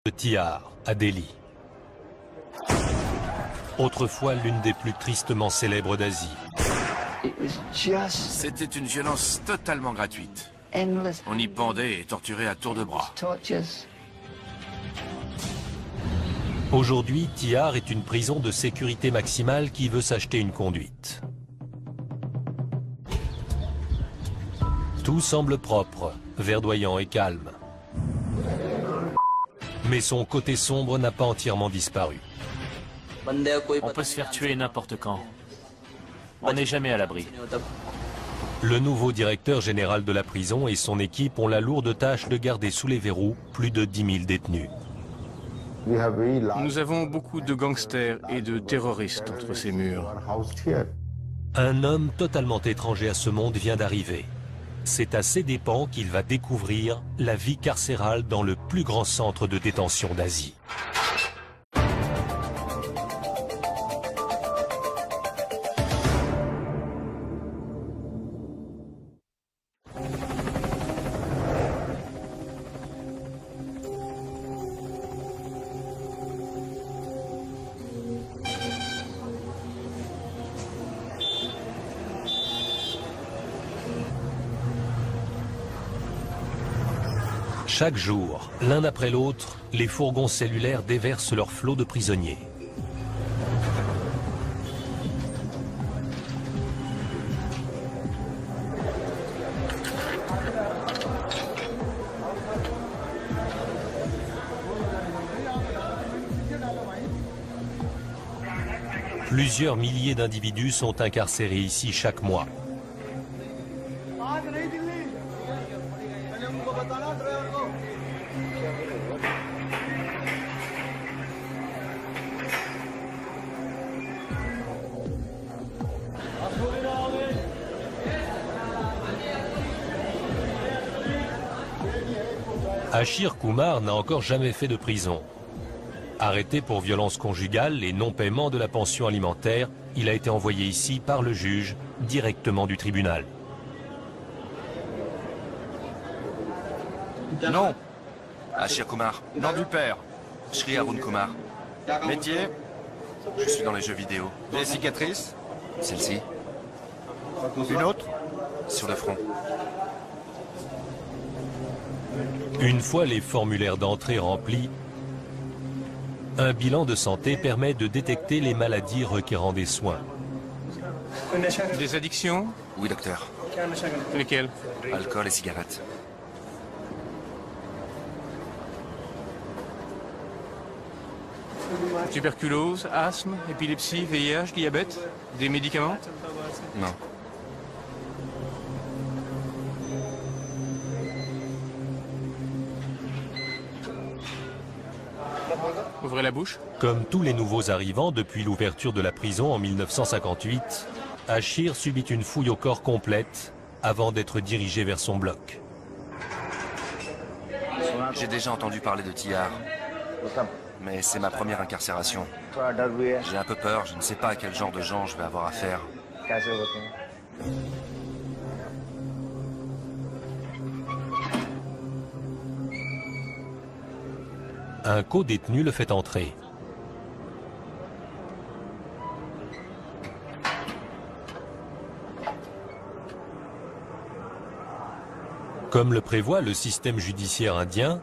de Tihar, à Delhi. Autrefois l'une des plus tristement célèbres d'Asie. C'était une violence totalement gratuite. On y pendait et torturait à tour de bras. Aujourd'hui, Tihar est une prison de sécurité maximale qui veut s'acheter une conduite. Tout semble propre, verdoyant et calme. Mais son côté sombre n'a pas entièrement disparu. On peut se faire tuer n'importe quand. On n'est jamais à l'abri. Le nouveau directeur général de la prison et son équipe ont la lourde tâche de garder sous les verrous plus de 10 000 détenus. Nous avons beaucoup de gangsters et de terroristes entre ces murs. Un homme totalement étranger à ce monde vient d'arriver. C'est à ses dépens qu'il va découvrir la vie carcérale dans le plus grand centre de détention d'Asie. Chaque jour, l'un après l'autre, les fourgons cellulaires déversent leur flot de prisonniers. Plusieurs milliers d'individus sont incarcérés ici chaque mois. Ashir Kumar n'a encore jamais fait de prison. Arrêté pour violence conjugale et non-paiement de la pension alimentaire, il a été envoyé ici par le juge, directement du tribunal. Non. Ashir Kumar. Nom du père. Shri Arun Kumar. Métier. Je suis dans les jeux vidéo. Des cicatrices. Celle-ci. Une autre. Sur le front. Une fois les formulaires d'entrée remplis, un bilan de santé permet de détecter les maladies requérant des soins. Des addictions? Oui, docteur. Lesquelles? Alcool et cigarettes. Tuberculose, asthme, épilepsie, VIH, diabète? Des médicaments? Non. Ouvrez la bouche. Comme tous les nouveaux arrivants depuis l'ouverture de la prison en 1958, Ashir subit une fouille au corps complète avant d'être dirigé vers son bloc. J'ai déjà entendu parler de Tihar. Mais c'est ma première incarcération. J'ai un peu peur, je ne sais pas à quel genre de gens je vais avoir affaire. Un co-détenu le fait entrer. Comme le prévoit le système judiciaire indien,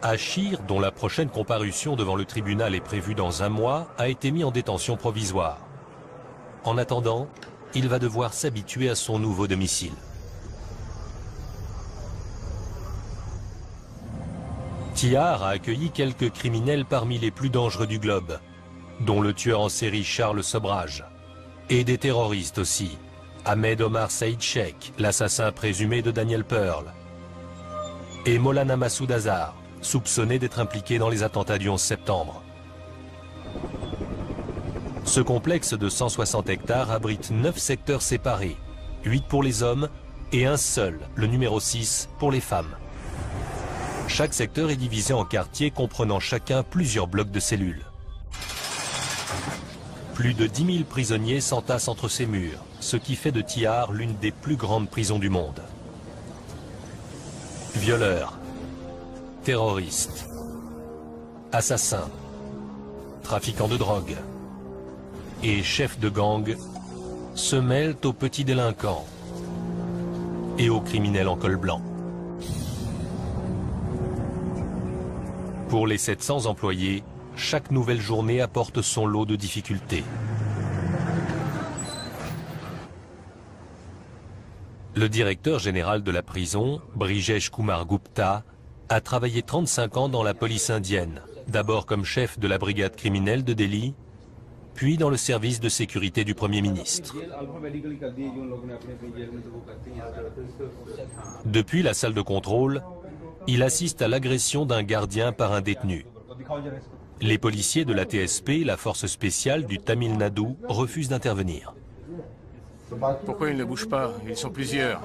Ashir, dont la prochaine comparution devant le tribunal est prévue dans un mois, a été mis en détention provisoire. En attendant, il va devoir s'habituer à son nouveau domicile. Tihar a accueilli quelques criminels parmi les plus dangereux du globe, dont le tueur en série Charles Sobrage, et des terroristes aussi, Ahmed Omar Saïd Sheikh, l'assassin présumé de Daniel Pearl, et Maulana Massoud Azhar, soupçonné d'être impliqué dans les attentats du 11 septembre. Ce complexe de 160 hectares abrite 9 secteurs séparés, 8 pour les hommes et un seul, le numéro 6, pour les femmes. Chaque secteur est divisé en quartiers comprenant chacun plusieurs blocs de cellules. Plus de 10 000 prisonniers s'entassent entre ces murs, ce qui fait de Tihar l'une des plus grandes prisons du monde. Violeurs, terroristes, assassins, trafiquants de drogue et chefs de gang se mêlent aux petits délinquants et aux criminels en col blanc. Pour les 700 employés, chaque nouvelle journée apporte son lot de difficultés. Le directeur général de la prison, Brijesh Kumar Gupta, a travaillé 35 ans dans la police indienne, d'abord comme chef de la brigade criminelle de Delhi, puis dans le service de sécurité du Premier ministre. Depuis la salle de contrôle, il assiste à l'agression d'un gardien par un détenu. Les policiers de la TSP, la force spéciale du Tamil Nadu, refusent d'intervenir. Pourquoi ils ne bougent pas? Ils sont plusieurs.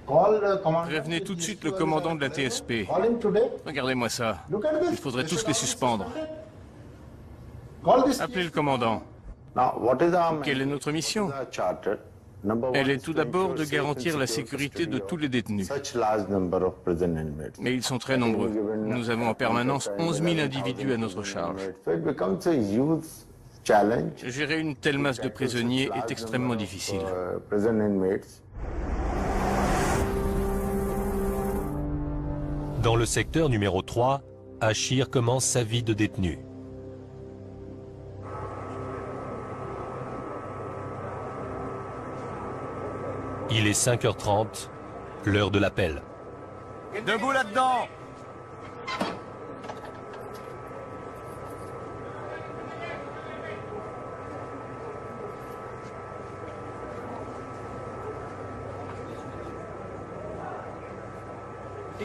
Prévenez tout de suite le commandant de la TSP. Regardez-moi ça. Il faudrait tous les suspendre. Appelez le commandant. Quelle est notre mission? Elle est tout d'abord de garantir la sécurité de tous les détenus. Mais ils sont très nombreux. Nous avons en permanence 11 000 individus à notre charge. Gérer une telle masse de prisonniers est extrêmement difficile. Dans le secteur numéro 3, Achir commence sa vie de détenu. Il est 5h30, l'heure de l'appel. Debout là-dedans!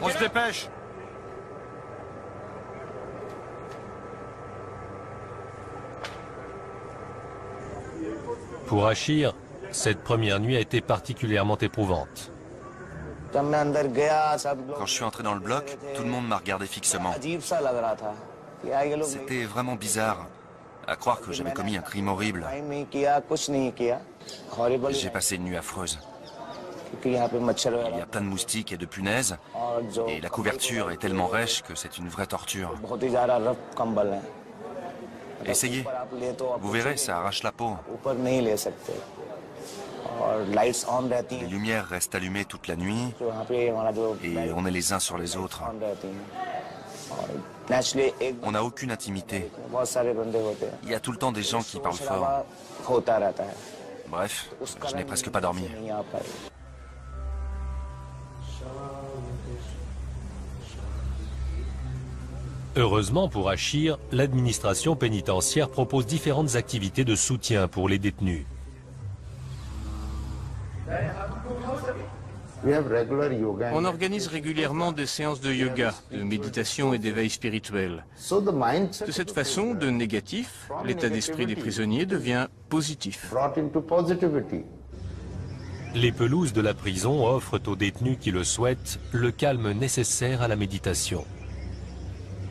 On se dépêche! Pour Achir, cette première nuit a été particulièrement éprouvante. Quand je suis entré dans le bloc, tout le monde m'a regardé fixement. C'était vraiment bizarre, à croire que j'avais commis un crime horrible. J'ai passé une nuit affreuse. Il y a plein de moustiques et de punaises, et la couverture est tellement rêche que c'est une vraie torture. Essayez, vous verrez, ça arrache la peau. Les lumières restent allumées toute la nuit, et on est les uns sur les autres. On n'a aucune intimité. Il y a tout le temps des gens qui parlent fort. Bref, je n'ai presque pas dormi. Heureusement pour Achir, l'administration pénitentiaire propose différentes activités de soutien pour les détenus. On organise régulièrement des séances de yoga, de méditation et d'éveil spirituel. De cette façon, de négatif, l'état d'esprit des prisonniers devient positif. Les pelouses de la prison offrent aux détenus qui le souhaitent le calme nécessaire à la méditation.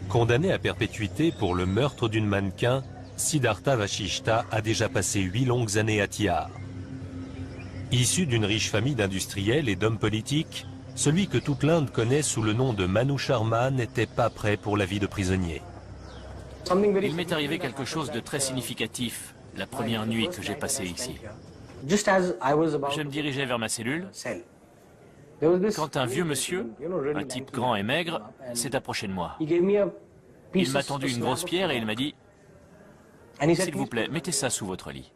Condamné à perpétuité pour le meurtre d'une mannequin, Siddhartha Vashishta a déjà passé 8 longues années à Tihar. Issu d'une riche famille d'industriels et d'hommes politiques, celui que toute l'Inde connaît sous le nom de Manu Sharma n'était pas prêt pour la vie de prisonnier. Il m'est arrivé quelque chose de très significatif la première nuit que j'ai passée ici. Je me dirigeais vers ma cellule quand un vieux monsieur, un type grand et maigre, s'est approché de moi. Il m'a tendu une grosse pierre et il m'a dit « S'il vous plaît, mettez ça sous votre lit. »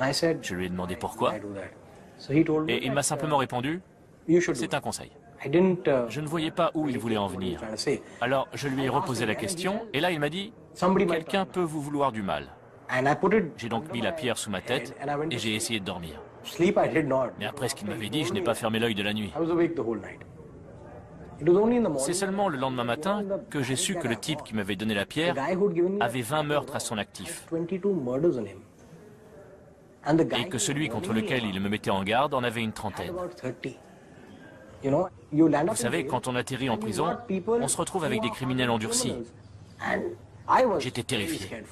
Je lui ai demandé pourquoi et il m'a simplement répondu « C'est un conseil ». Je ne voyais pas où il voulait en venir. Alors je lui ai reposé la question et là il m'a dit « Quelqu'un peut vous vouloir du mal ». J'ai donc mis la pierre sous ma tête et j'ai essayé de dormir. Mais après ce qu'il m'avait dit, je n'ai pas fermé l'œil de la nuit. C'est seulement le lendemain matin que j'ai su que le type qui m'avait donné la pierre avait 20 meurtres à son actif. Et que celui contre lequel il me mettait en garde en avait une trentaine. Vous savez, quand on atterrit en prison, on se retrouve avec des criminels endurcis. J'étais terrifié.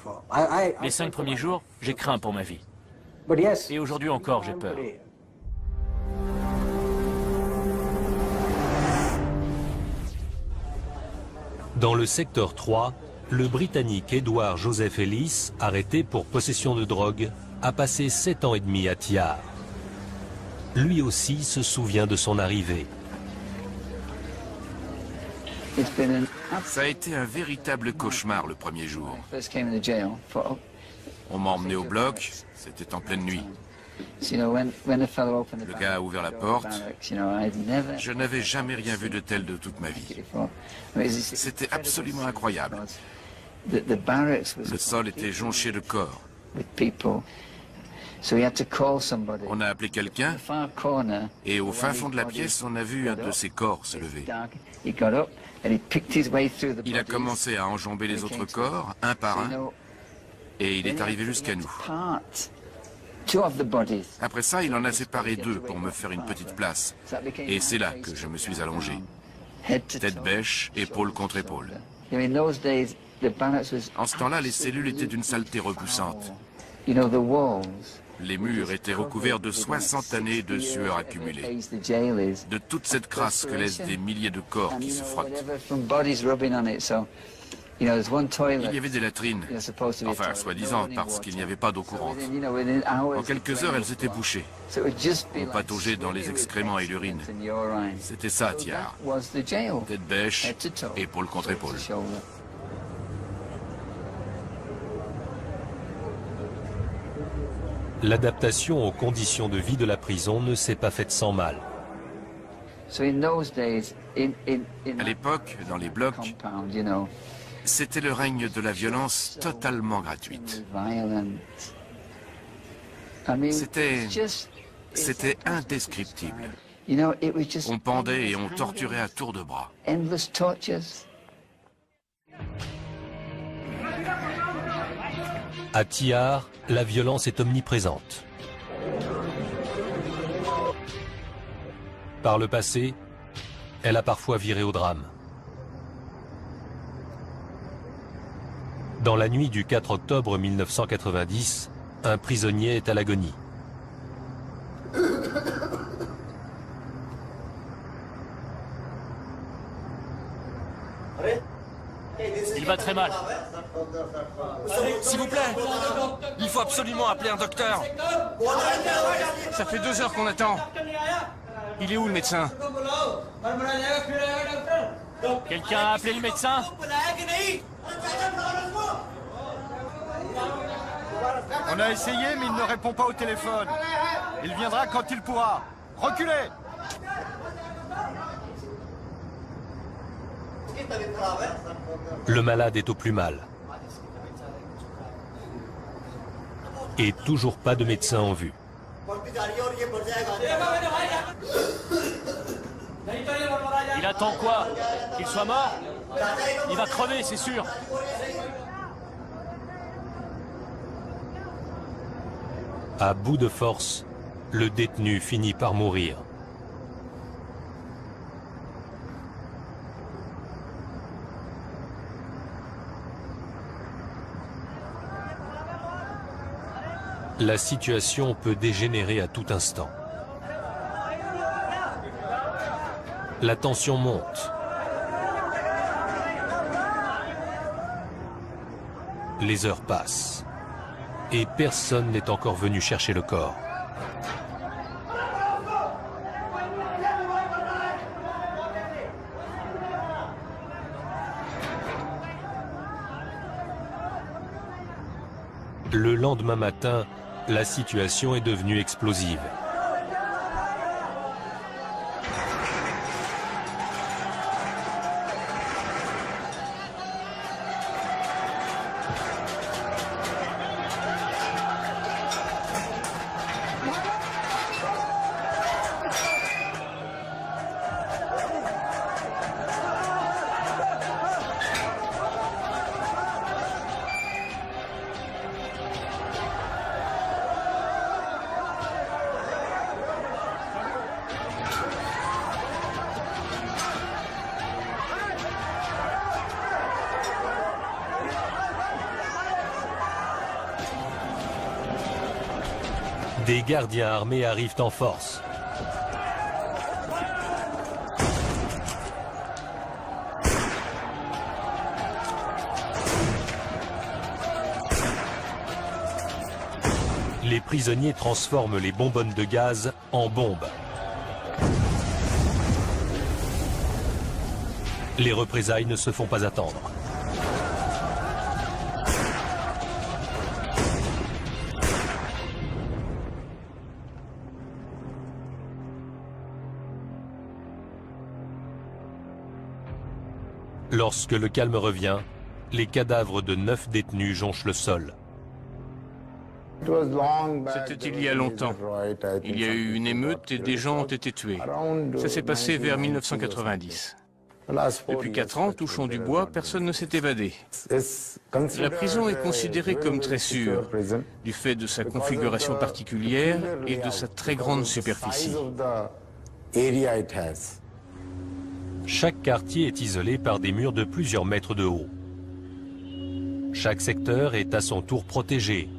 Les 5 premiers jours, j'ai craint pour ma vie. Et aujourd'hui encore, j'ai peur. Dans le secteur 3, le Britannique Edward Joseph Ellis, arrêté pour possession de drogue, a passé 7 ans et demi à Thiar. Lui aussi se souvient de son arrivée. Ça a été un véritable cauchemar le premier jour. On m'a emmené au bloc, c'était en pleine nuit. Le gars a ouvert la porte. Je n'avais jamais rien vu de tel de toute ma vie. C'était absolument incroyable. Le sol était jonché de corps. On a appelé quelqu'un et au fin fond de la pièce, on a vu un de ses corps se lever. Il a commencé à enjamber les autres corps, un par un, et il est arrivé jusqu'à nous. Après ça, il en a séparé 2 pour me faire une petite place. Et c'est là que je me suis allongé. Tête bêche, épaule contre épaule. En ce temps-là, les cellules étaient d'une saleté repoussante. Les murs étaient recouverts de 60 années de sueur accumulée. De toute cette crasse que laissent des milliers de corps qui se frottent. Il y avait des latrines, enfin soi-disant parce qu'il n'y avait pas d'eau courante. En quelques heures, elles étaient bouchées. On pataugeait dans les excréments et l'urine. C'était ça, Thiar. Tête bêche, épaule contre épaule. L'adaptation aux conditions de vie de la prison ne s'est pas faite sans mal. À l'époque, dans les blocs, c'était le règne de la violence totalement gratuite. C'était indescriptible. On pendait et on torturait à tour de bras. À Thiar, la violence est omniprésente. Par le passé, elle a parfois viré au drame. Dans la nuit du 4 octobre 1990, un prisonnier est à l'agonie. Il va très mal. S'il vous plaît, il faut absolument appeler un docteur. Ça fait 2 heures qu'on attend. Il est où le médecin? Quelqu'un a appelé le médecin? On a essayé, mais il ne répond pas au téléphone. Il viendra quand il pourra. Reculez! Le malade est au plus mal. Et toujours pas de médecin en vue. Il attend quoi? Qu'il soit mort? Il va crever, c'est sûr. À bout de force, le détenu finit par mourir. La situation peut dégénérer à tout instant. La tension monte. Les heures passent. Et personne n'est encore venu chercher le corps. Le lendemain matin, la situation est devenue explosive. Des gardiens armés arrivent en force. les prisonniers transforment les bonbonnes de gaz en bombes. Les représailles ne se font pas attendre. Lorsque le calme revient, les cadavres de 9 détenus jonchent le sol. C'était il y a longtemps. Il y a eu une émeute et des gens ont été tués. Ça s'est passé vers 1990. Depuis 4 ans, touchons du bois, personne ne s'est évadé. La prison est considérée comme très sûre, du fait de sa configuration particulière et de sa très grande superficie. Chaque quartier est isolé par des murs de plusieurs mètres de haut. Chaque secteur est à son tour protégé.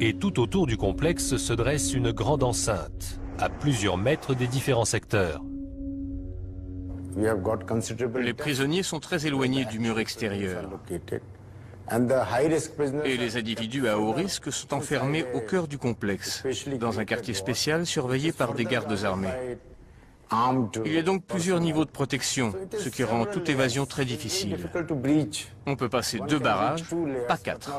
Et tout autour du complexe se dresse une grande enceinte, à plusieurs mètres des différents secteurs. Les prisonniers sont très éloignés du mur extérieur. Et les individus à haut risque sont enfermés au cœur du complexe, dans un quartier spécial surveillé par des gardes armés. Il y a donc plusieurs niveaux de protection, ce qui rend toute évasion très difficile. On peut passer 2 barrages, pas 4.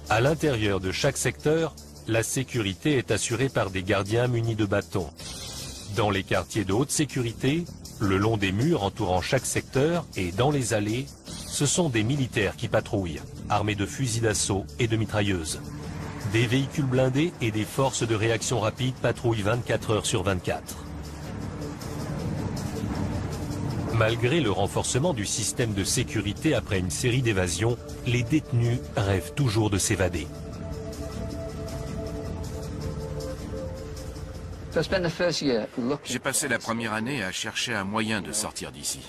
À l'intérieur de chaque secteur, la sécurité est assurée par des gardiens munis de bâtons. Dans les quartiers de haute sécurité, le long des murs entourant chaque secteur et dans les allées, ce sont des militaires qui patrouillent, armés de fusils d'assaut et de mitrailleuses. Des véhicules blindés et des forces de réaction rapide patrouillent 24 heures sur 24. Malgré le renforcement du système de sécurité après une série d'évasions, les détenus rêvent toujours de s'évader. J'ai passé la première année à chercher un moyen de sortir d'ici.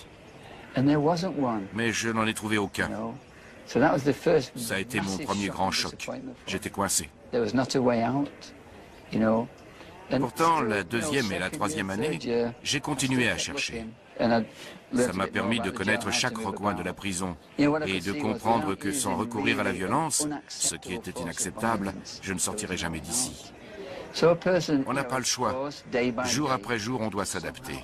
Mais je n'en ai trouvé aucun. Ça a été mon premier grand choc. J'étais coincé. Pourtant, la 2e et la 3e année, j'ai continué à chercher. Ça m'a permis de connaître chaque recoin de la prison et de comprendre que sans recourir à la violence, ce qui était inacceptable, je ne sortirais jamais d'ici. On n'a pas le choix. Jour après jour, on doit s'adapter.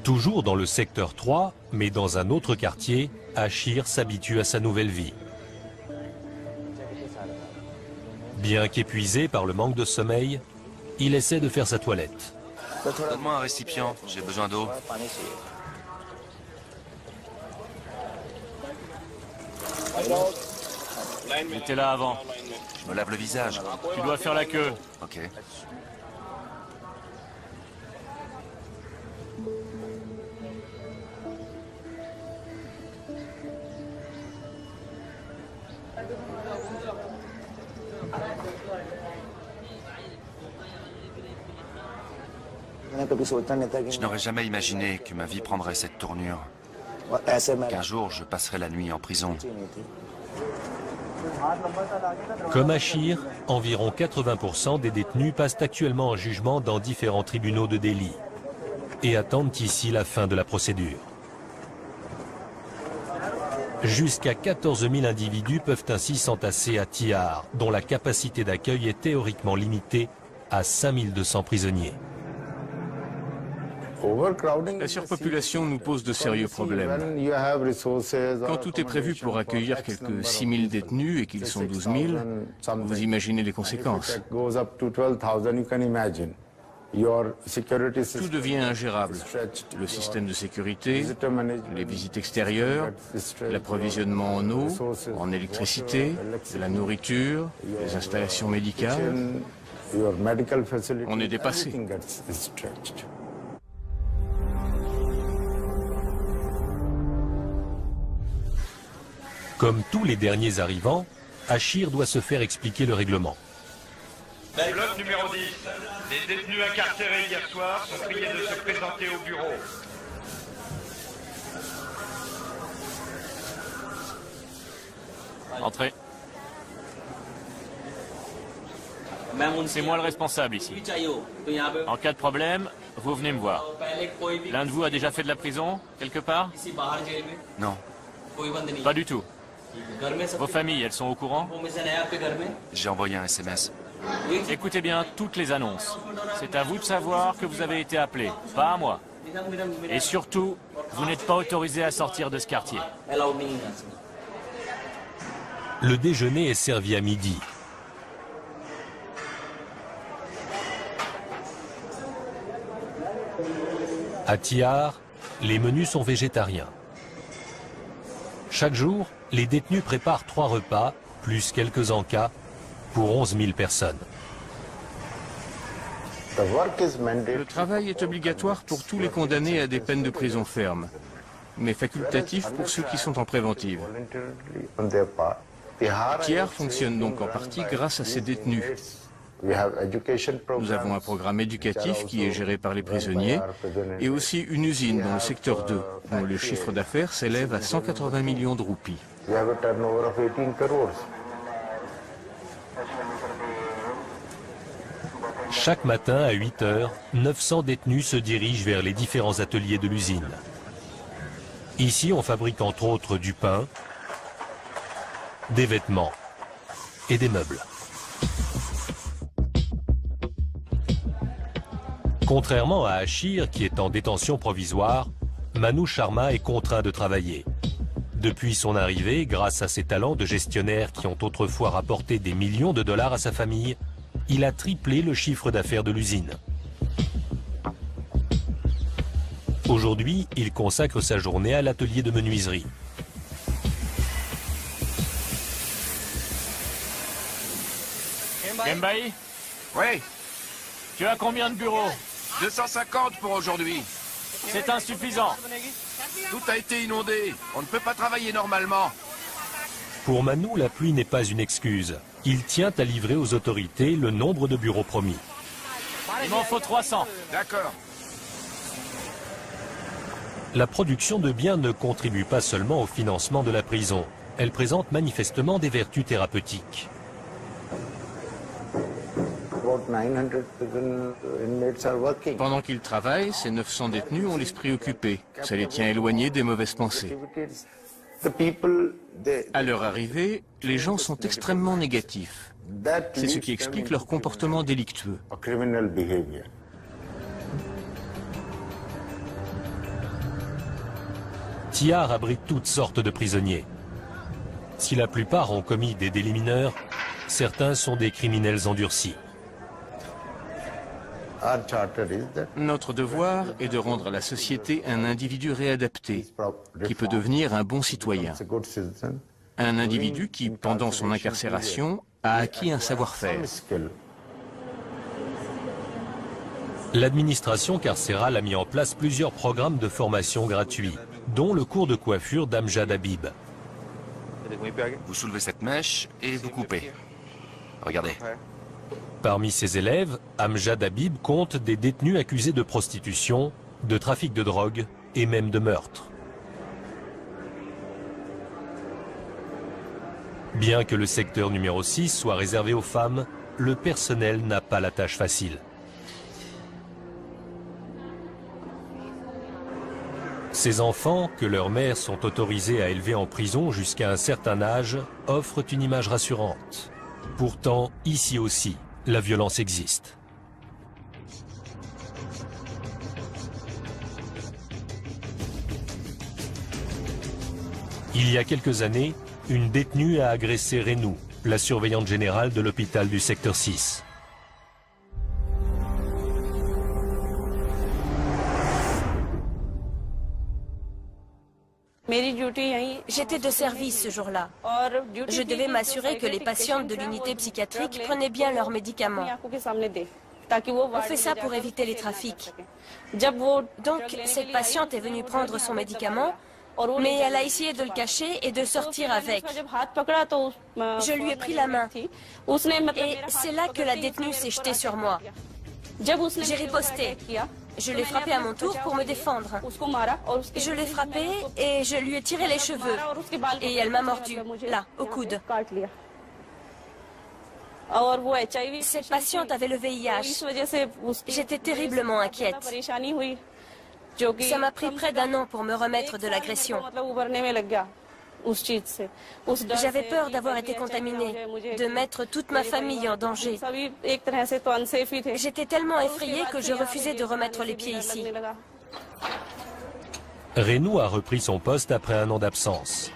Toujours dans le secteur 3, mais dans un autre quartier, Achir s'habitue à sa nouvelle vie. Bien qu'épuisé par le manque de sommeil, il essaie de faire sa toilette. Donne-moi un récipient, j'ai besoin d'eau. J'étais là avant. Je me lave le visage. Tu dois faire la queue. Ok. Je n'aurais jamais imaginé que ma vie prendrait cette tournure. Qu'un jour, je passerai la nuit en prison. Comme Achir, environ 80% des détenus passent actuellement en jugement dans différents tribunaux de délit et attendent ici la fin de la procédure. Jusqu'à 14 000 individus peuvent ainsi s'entasser à Tihar, dont la capacité d'accueil est théoriquement limitée à 5200 prisonniers. La surpopulation nous pose de sérieux problèmes. Quand tout est prévu pour accueillir quelques 6 000 détenus et qu'ils sont 12 000, vous imaginez les conséquences. Tout devient ingérable. Le système de sécurité, les visites extérieures, l'approvisionnement en eau, en électricité, la nourriture, les installations médicales. On est dépassé. Comme tous les derniers arrivants, Achir doit se faire expliquer le règlement. Bloc numéro 10. Les détenus incarcérés hier soir sont priés de se présenter au bureau. Entrez. C'est moi le responsable ici. En cas de problème, vous venez me voir. L'un de vous a déjà fait de la prison, quelque part? Non. Pas du tout. Vos familles, elles sont au courant? J'ai envoyé un SMS. Écoutez bien toutes les annonces. C'est à vous de savoir que vous avez été appelé, pas à moi. Et surtout, vous n'êtes pas autorisé à sortir de ce quartier. Le déjeuner est servi à midi. À Tihar, les menus sont végétariens. Chaque jour, les détenus préparent 3 repas, plus quelques encas, pour 11 000 personnes. Le travail est obligatoire pour tous les condamnés à des peines de prison ferme, mais facultatif pour ceux qui sont en préventive. Tihar fonctionne donc en partie grâce à ces détenus. Nous avons un programme éducatif qui est géré par les prisonniers et aussi une usine dans le secteur 2, dont le chiffre d'affaires s'élève à 180 millions de roupies. Chaque matin à 8 h, 900 détenus se dirigent vers les différents ateliers de l'usine. Ici, on fabrique entre autres du pain, des vêtements et des meubles. Contrairement à Achir, qui est en détention provisoire, Manu Sharma est contraint de travailler. Depuis son arrivée, grâce à ses talents de gestionnaire qui ont autrefois rapporté des millions de dollars à sa famille, il a triplé le chiffre d'affaires de l'usine. Aujourd'hui, il consacre sa journée à l'atelier de menuiserie. Kembaï, Oui, tu as combien de bureaux? 250 pour aujourd'hui. C'est insuffisant. Tout a été inondé. On ne peut pas travailler normalement. Pour Manu, la pluie n'est pas une excuse. Il tient à livrer aux autorités le nombre de bureaux promis. Il m'en faut 300. D'accord. La production de biens ne contribue pas seulement au financement de la prison. Elle présente manifestement des vertus thérapeutiques. Pendant qu'ils travaillent, ces 900 détenus ont l'esprit occupé. Ça les tient éloignés des mauvaises pensées. À leur arrivée, les gens sont extrêmement négatifs. C'est ce qui explique leur comportement délictueux. Tihar abrite toutes sortes de prisonniers. Si la plupart ont commis des délits mineurs, certains sont des criminels endurcis. Notre devoir est de rendre à la société un individu réadapté, qui peut devenir un bon citoyen. Un individu qui, pendant son incarcération, a acquis un savoir-faire. L'administration carcérale a mis en place plusieurs programmes de formation gratuits, dont le cours de coiffure d'Amjad Habib. Vous soulevez cette mèche et vous coupez. Regardez. Parmi ses élèves, Amjad Habib compte des détenus accusés de prostitution, de trafic de drogue et même de meurtre. Bien que le secteur numéro 6 soit réservé aux femmes, le personnel n'a pas la tâche facile. Ces enfants, que leurs mères sont autorisées à élever en prison jusqu'à un certain âge, offrent une image rassurante. Pourtant, ici aussi, la violence existe. Il y a quelques années, une détenue a agressé Renou, la surveillante générale de l'hôpital du secteur 6. J'étais de service ce jour-là. Je devais m'assurer que les patientes de l'unité psychiatrique prenaient bien leurs médicaments. On fait ça pour éviter les trafics. Donc, cette patiente est venue prendre son médicament, mais elle a essayé de le cacher et de sortir avec. Je lui ai pris la main. Et c'est là que la détenue s'est jetée sur moi. J'ai riposté. Je l'ai frappé à mon tour pour me défendre. Je l'ai frappé et je lui ai tiré les cheveux. Et elle m'a mordu, là, au coude. Cette patiente avait le VIH. J'étais terriblement inquiète. Ça m'a pris près d'1 an pour me remettre de l'agression. J'avais peur d'avoir été contaminée, de mettre toute ma famille en danger. J'étais tellement effrayée que je refusais de remettre les pieds ici. Renu a repris son poste après 1 an d'absence.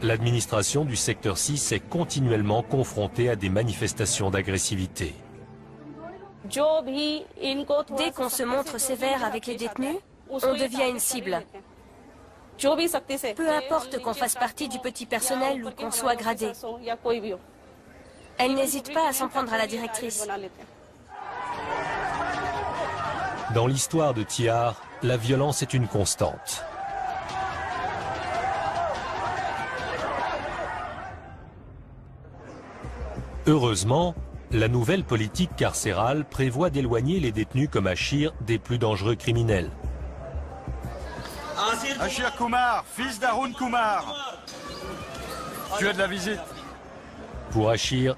L'administration du secteur 6 est continuellement confrontée à des manifestations d'agressivité. Dès qu'on se montre sévère avec les détenus, on devient une cible. Peu importe qu'on fasse partie du petit personnel ou qu'on soit gradé. Elle n'hésite pas à s'en prendre à la directrice. Dans l'histoire de Tihar, la violence est une constante. Heureusement, la nouvelle politique carcérale prévoit d'éloigner les détenus comme Ashir des plus dangereux criminels. Ashir Kumar, fils d'Arun Kumar. Tu as de la visite. Pour Ashir,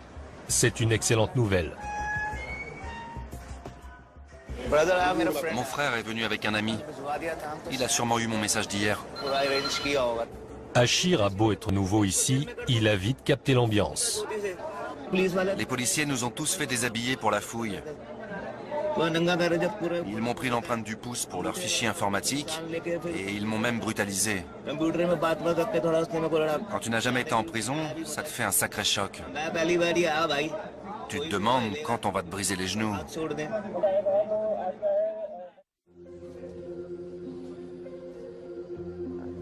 c'est une excellente nouvelle. Mon frère est venu avec un ami. Il a sûrement eu mon message d'hier. Ashir a beau être nouveau ici, il a vite capté l'ambiance. Les policiers nous ont tous fait déshabiller pour la fouille. Ils m'ont pris l'empreinte du pouce pour leur fichier informatique et ils m'ont même brutalisé. Quand tu n'as jamais été en prison, ça te fait un sacré choc. Tu te demandes quand on va te briser les genoux.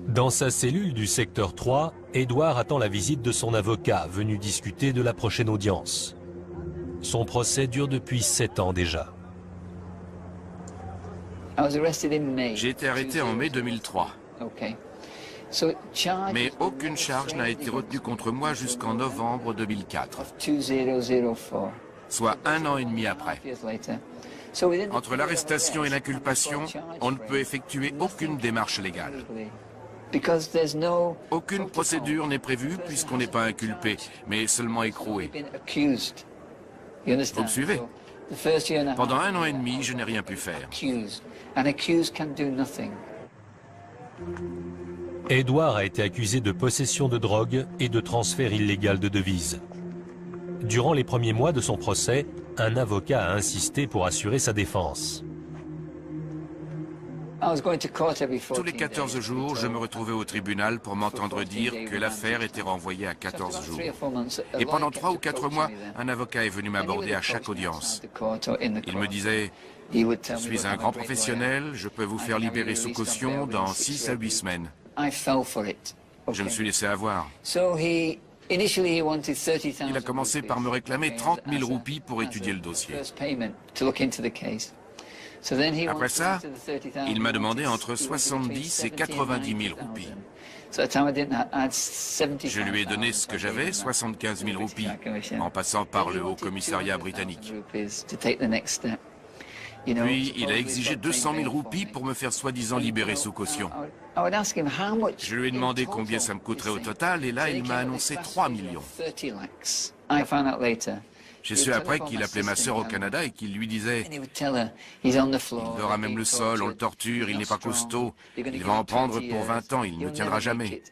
Dans sa cellule du secteur 3, Edouard attend la visite de son avocat, venu discuter de la prochaine audience. Son procès dure depuis 7 ans déjà. J'ai été arrêté en mai 2003. Mais aucune charge n'a été retenue contre moi jusqu'en novembre 2004. Soit 1 an et demi après. Entre l'arrestation et l'inculpation, on ne peut effectuer aucune démarche légale. Aucune procédure n'est prévue puisqu'on n'est pas inculpé, mais seulement écroué. Vous me suivez? Pendant 1 an et demi, je n'ai rien pu faire. Edouard a été accusé de possession de drogue et de transfert illégal de devises. Durant les premiers mois de son procès, un avocat a insisté pour assurer sa défense. Tous les 14 jours, je me retrouvais au tribunal pour m'entendre dire que l'affaire était renvoyée à 14 jours. Et pendant 3 ou 4 mois, un avocat est venu m'aborder à chaque audience. Il me disait « Je suis un grand professionnel, je peux vous faire libérer sous caution dans 6 à 8 semaines. » Je me suis laissé avoir. Il a commencé par me réclamer 30 000 roupies pour étudier le dossier. Après ça, il m'a demandé entre 70 et 90 000 roupies. Je lui ai donné ce que j'avais, 75 000 roupies, en passant par le Haut-Commissariat britannique. Puis, il a exigé 200 000 roupies pour me faire soi-disant libérer sous caution. Je lui ai demandé combien ça me coûterait au total, et là, il m'a annoncé 3 millions. J'ai su après qu'il appelait ma sœur au Canada et qu'il lui disait « Il dort à même le sol, on le torture, il n'est pas costaud, il va en prendre pour 20 ans, il ne tiendra jamais.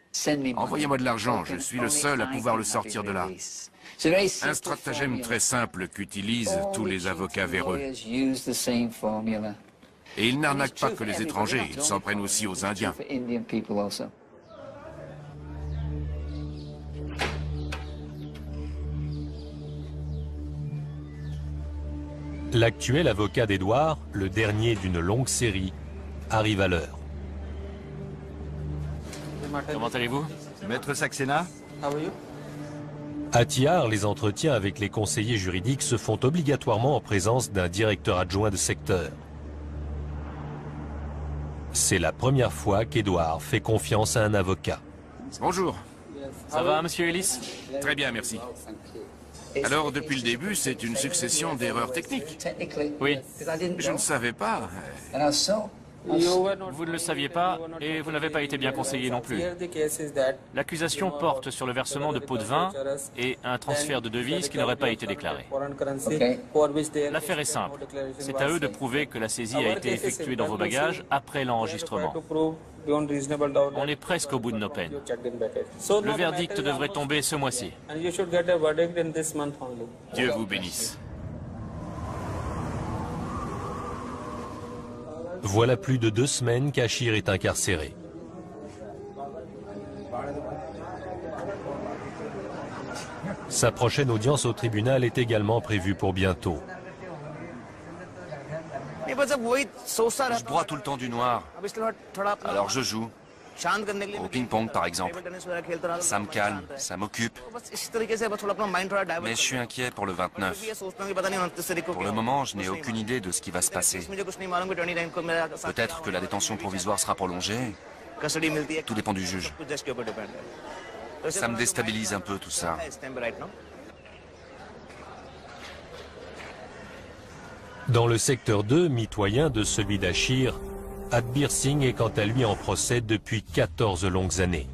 Envoyez-moi de l'argent, je suis le seul à pouvoir le sortir de là. » Un stratagème très simple qu'utilisent tous les avocats véreux. Et ils n'arnaquent pas que les étrangers, ils s'en prennent aussi aux Indiens. L'actuel avocat d'Edouard, le dernier d'une longue série, arrive à l'heure. Comment allez-vous? Maître Saxena? À Tihar, les entretiens avec les conseillers juridiques se font obligatoirement en présence d'un directeur adjoint de secteur. C'est la première fois qu'Edouard fait confiance à un avocat. Bonjour. Ça va, monsieur Ellis? Très bien, merci. Alors, depuis le début, c'est une succession d'erreurs techniques. Oui. Je ne savais pas. Vous ne le saviez pas et vous n'avez pas été bien conseillé non plus. L'accusation porte sur le versement de pots de vin et un transfert de devises qui n'aurait pas été déclaré. L'affaire est simple. C'est à eux de prouver que la saisie a été effectuée dans vos bagages après l'enregistrement. On est presque au bout de nos peines. Le verdict devrait tomber ce mois-ci. Dieu vous bénisse. Voilà plus de 2 semaines qu'Achir est incarcéré. Sa prochaine audience au tribunal est également prévue pour bientôt. Je broie tout le temps du noir. Alors je joue. Au ping-pong par exemple. Ça me calme, ça m'occupe. Mais je suis inquiet pour le 29. Pour le moment, je n'ai aucune idée de ce qui va se passer. Peut-être que la détention provisoire sera prolongée. Tout dépend du juge. Ça me déstabilise un peu tout ça. Dans le secteur 2, mitoyen de celui d'Achir, Adbir Singh est quant à lui en procès depuis 14 longues années.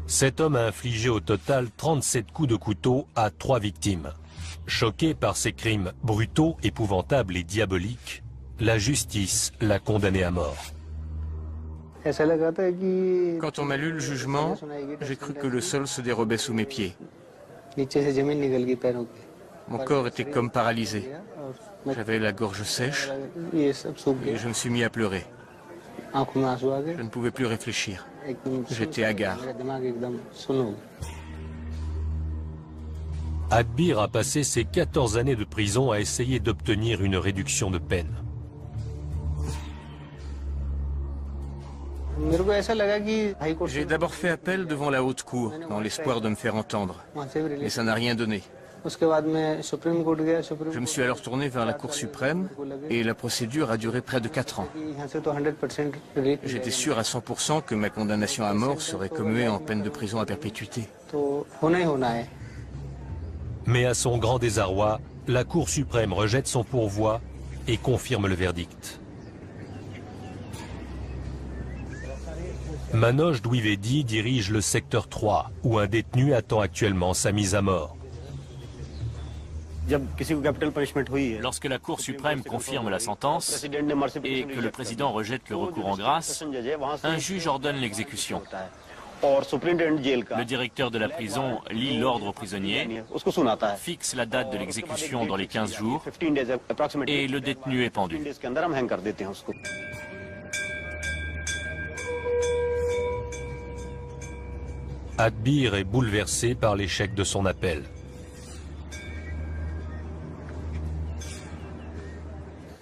Cet homme a infligé au total 37 coups de couteau à 3 victimes. Choqué par ces crimes brutaux, épouvantables et diaboliques, la justice l'a condamné à mort. Quand on m'a lu le jugement, j'ai cru que le sol se dérobait sous mes pieds. Mon corps était comme paralysé. J'avais la gorge sèche et je me suis mis à pleurer. Je ne pouvais plus réfléchir. J'étais hagard. Adbir a passé ses 14 années de prison à essayer d'obtenir une réduction de peine. J'ai d'abord fait appel devant la haute cour, dans l'espoir de me faire entendre. Mais ça n'a rien donné. Je me suis alors tourné vers la Cour suprême et la procédure a duré près de 4 ans. J'étais sûr à 100% que ma condamnation à mort serait commuée en peine de prison à perpétuité. Mais à son grand désarroi, la Cour suprême rejette son pourvoi et confirme le verdict. Manoj Dwivedi dirige le secteur 3, où un détenu attend actuellement sa mise à mort. Lorsque la Cour suprême confirme la sentence et que le président rejette le recours en grâce, un juge ordonne l'exécution. Le directeur de la prison lit l'ordre aux prisonniers, fixe la date de l'exécution dans les 15 jours et le détenu est pendu. Adbir est bouleversé par l'échec de son appel.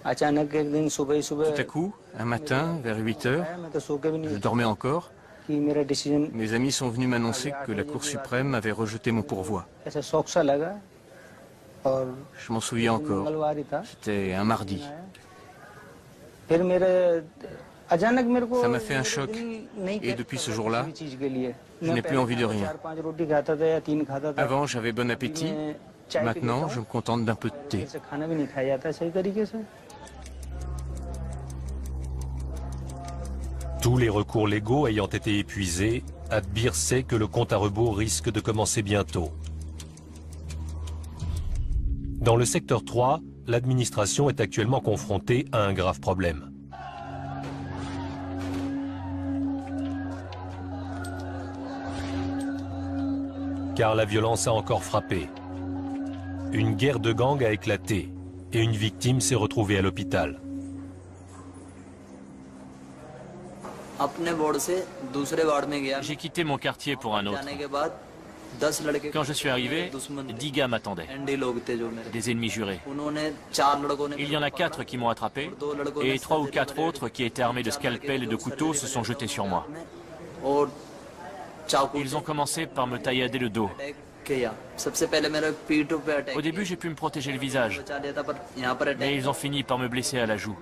Tout à coup, un matin, vers 8 heures, je dormais encore. Mes amis sont venus m'annoncer que la Cour suprême avait rejeté mon pourvoi. Je m'en souviens encore. C'était un mardi. Ça m'a fait un choc. Et depuis ce jour-là, je n'ai plus envie de rien. Avant, j'avais bon appétit. Maintenant, je me contente d'un peu de thé. Tous les recours légaux ayant été épuisés, Adbir sait que le compte à rebours risque de commencer bientôt. Dans le secteur 3, l'administration est actuellement confrontée à un grave problème. Car la violence a encore frappé. Une guerre de gangs a éclaté et une victime s'est retrouvée à l'hôpital. J'ai quitté mon quartier pour un autre. Quand je suis arrivé, 10 gars m'attendaient, des ennemis jurés. Il y en a 4 qui m'ont attrapé et 3 ou 4 autres qui étaient armés de scalpels et de couteaux se sont jetés sur moi. Ils ont commencé par me taillader le dos. Au début, j'ai pu me protéger le visage, mais ils ont fini par me blesser à la joue.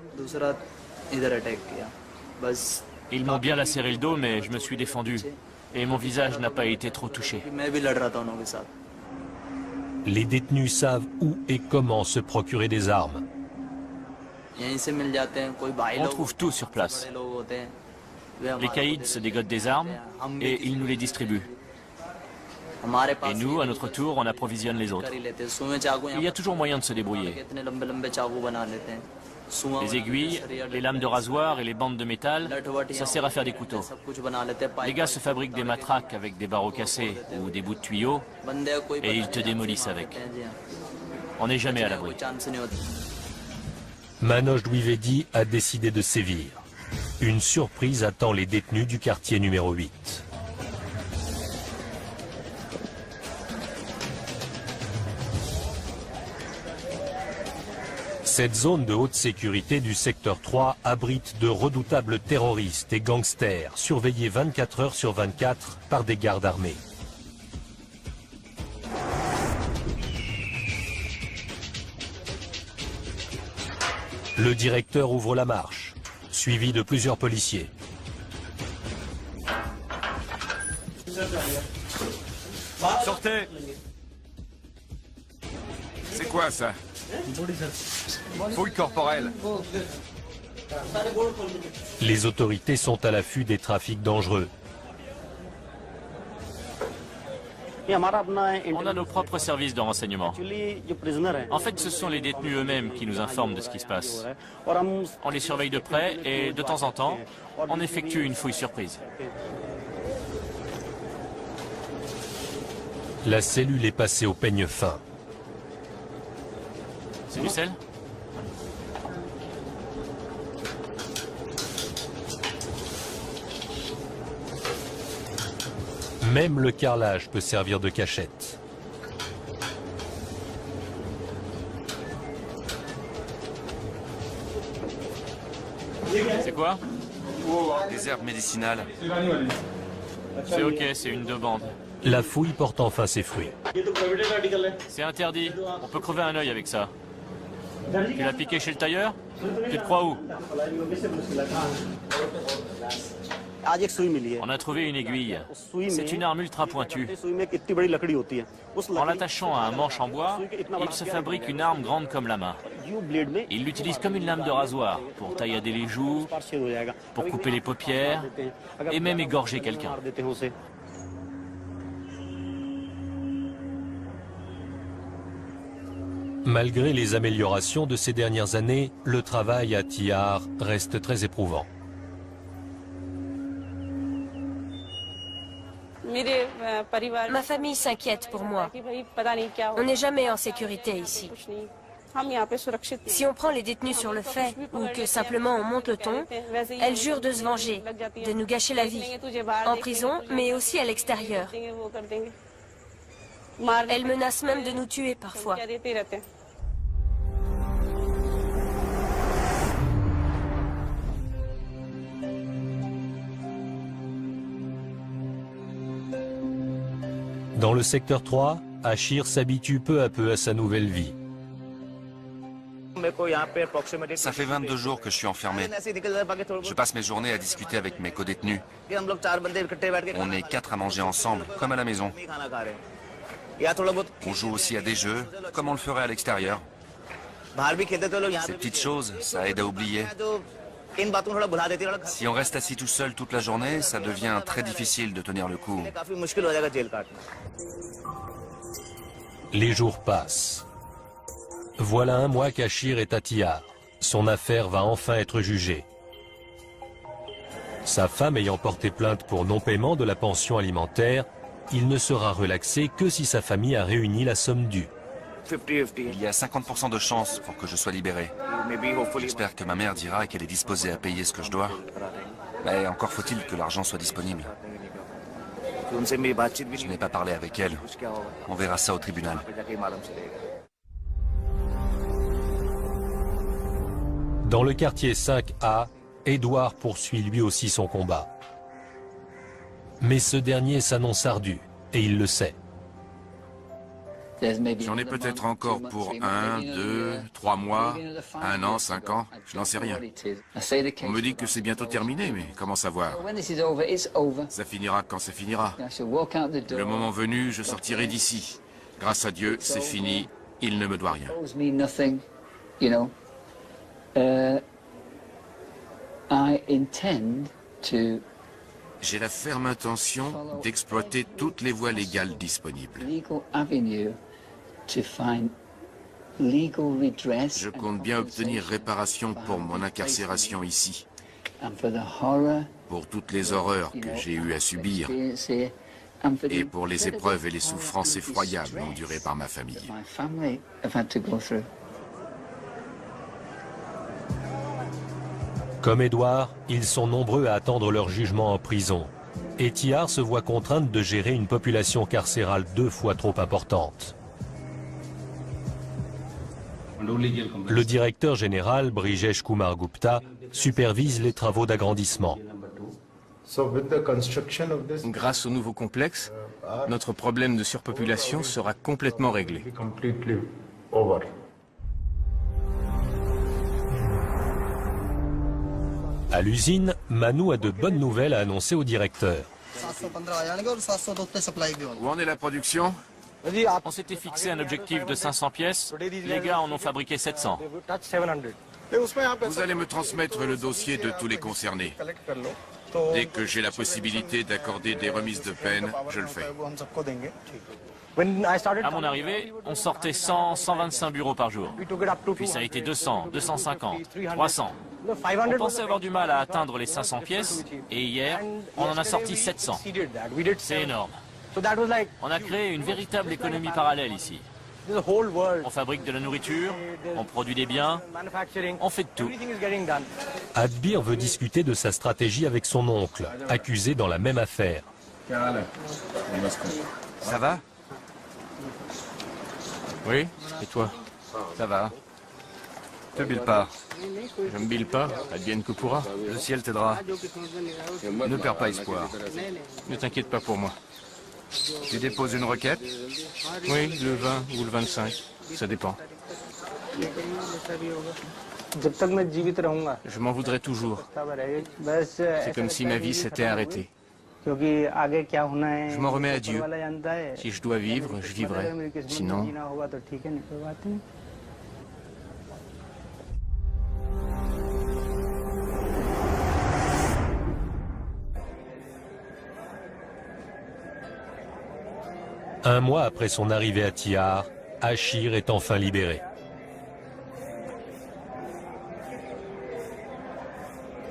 Ils m'ont bien lacéré le dos, mais je me suis défendu. Et mon visage n'a pas été trop touché. les détenus savent où et comment se procurer des armes. On trouve tout sur place. Les caïds se dégotent des armes et ils nous les distribuent. Et nous, à notre tour, on approvisionne les autres. Il y a toujours moyen de se débrouiller. Les aiguilles, les lames de rasoir et les bandes de métal, ça sert à faire des couteaux. Les gars se fabriquent des matraques avec des barreaux cassés ou des bouts de tuyaux et ils te démolissent avec. On n'est jamais à l'abri. Manoj Dwivedi a décidé de sévir. Une surprise attend les détenus du quartier numéro 8. Cette zone de haute sécurité du secteur 3 abrite de redoutables terroristes et gangsters, surveillés 24 heures sur 24 par des gardes armés. Le directeur ouvre la marche, suivi de plusieurs policiers. Sortez! C'est quoi ça? Fouille corporelle. Les autorités sont à l'affût des trafics dangereux. On a nos propres services de renseignement. En fait, ce sont les détenus eux-mêmes qui nous informent de ce qui se passe. On les surveille de près et, de temps en temps, on effectue une fouille surprise. La cellule est passée au peigne fin. C'est du sel? Même le carrelage peut servir de cachette. C'est quoi? Des herbes médicinales. C'est ok, c'est une demande. La fouille porte enfin ses fruits. C'est interdit. On peut crever un œil avec ça. Tu l'as piqué chez le tailleur? Tu te crois où? On a trouvé une aiguille. C'est une arme ultra pointue. En l'attachant à un manche en bois, il se fabrique une arme grande comme la main. Il l'utilise comme une lame de rasoir pour taillader les joues, pour couper les paupières et même égorger quelqu'un. Malgré les améliorations de ces dernières années, le travail à Tihar reste très éprouvant. Ma famille s'inquiète pour moi. On n'est jamais en sécurité ici. Si on prend les détenus sur le fait, ou que simplement on monte le ton, elles jurent de se venger, de nous gâcher la vie, en prison, mais aussi à l'extérieur. Elles menacent même de nous tuer parfois. Dans le secteur 3, Achir s'habitue peu à peu à sa nouvelle vie. Ça fait 22 jours que je suis enfermé. Je passe mes journées à discuter avec mes codétenus. On est 4 à manger ensemble, comme à la maison. On joue aussi à des jeux, comme on le ferait à l'extérieur. Ces petites choses, ça aide à oublier. Si on reste assis tout seul toute la journée, ça devient très difficile de tenir le coup. Les jours passent. Voilà un mois qu'Achir est à Tihar. Son affaire va enfin être jugée. Sa femme ayant porté plainte pour non-paiement de la pension alimentaire, il ne sera relaxé que si sa famille a réuni la somme due. Il y a 50% de chances pour que je sois libéré. J'espère que ma mère dira qu'elle est disposée à payer ce que je dois. Mais encore faut-il que l'argent soit disponible. Je n'ai pas parlé avec elle. On verra ça au tribunal. Dans le quartier 5A, Edouard poursuit lui aussi son combat. Mais ce dernier s'annonce ardu, et il le sait. J'en ai peut-être encore pour 1, 2, 3 mois, 1 an, 5 ans, je n'en sais rien. On me dit que c'est bientôt terminé, mais comment savoir? Ça finira quand ça finira. Le moment venu, je sortirai d'ici. Grâce à Dieu, c'est fini, il ne me doit rien. J'ai la ferme intention d'exploiter toutes les voies légales disponibles. Je compte bien obtenir réparation pour mon incarcération ici, pour toutes les horreurs que j'ai eues à subir, et pour les épreuves et les souffrances effroyables endurées par ma famille. Comme Edouard, ils sont nombreux à attendre leur jugement en prison. Et Tihar se voit contrainte de gérer une population carcérale 2 fois trop importante. Le directeur général, Brijesh Kumar Gupta, supervise les travaux d'agrandissement. Grâce au nouveau complexe, notre problème de surpopulation sera complètement réglé. À l'usine, Manu a de bonnes nouvelles à annoncer au directeur. Où en est la production? On s'était fixé un objectif de 500 pièces, les gars en ont fabriqué 700. Vous allez me transmettre le dossier de tous les concernés. Dès que j'ai la possibilité d'accorder des remises de peine, je le fais. À mon arrivée, on sortait 100, 125 bureaux par jour. Puis ça a été 200, 250, 300. On pensait avoir du mal à atteindre les 500 pièces, et hier, on en a sorti 700. C'est énorme. On a créé une véritable économie parallèle ici. On fabrique de la nourriture, on produit des biens, on fait de tout. Adbir veut discuter de sa stratégie avec son oncle, accusé dans la même affaire. Ça va? Oui, et toi? Ça va. Te bile pas. Je me bile pas, advienne que pourra. Le ciel t'aidera. Ne perds pas espoir. Ne t'inquiète pas pour moi. Tu déposes une requête? Oui, le 20 ou le 25, ça dépend. Je m'en voudrais toujours. C'est comme si ma vie s'était arrêtée. Je m'en remets à Dieu. Si je dois vivre, je vivrai. Sinon... Un mois après son arrivée à Tihar, Achir est enfin libéré.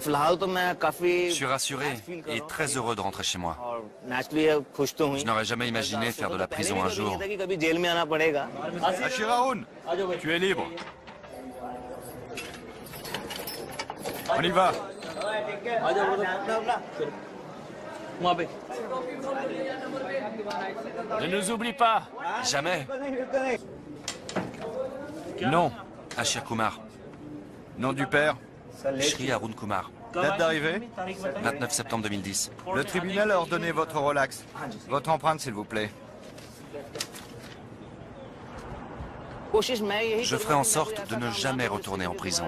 Je suis rassuré et très heureux de rentrer chez moi. Je n'aurais jamais imaginé faire de la prison un jour. Achir Haroun, tu es libre. On y va. Ne nous oublie pas. Jamais. Non, Achir Kumar. Nom du père, Shri Arun Kumar. Date d'arrivée, 29 septembre 2010. Le tribunal a ordonné votre relax. Votre empreinte, s'il vous plaît. Je ferai en sorte de ne jamais retourner en prison.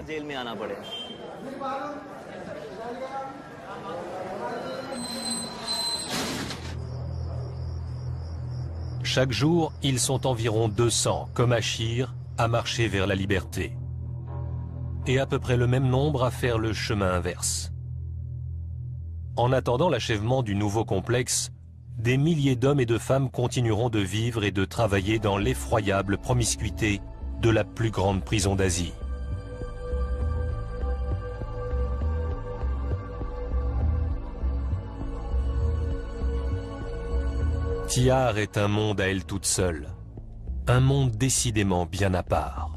Chaque jour, ils sont environ 200, comme Achir, à marcher vers la liberté. Et à peu près le même nombre à faire le chemin inverse. En attendant l'achèvement du nouveau complexe, des milliers d'hommes et de femmes continueront de vivre et de travailler dans l'effroyable promiscuité de la plus grande prison d'Asie. Tihar est un monde à elle toute seule, un monde décidément bien à part.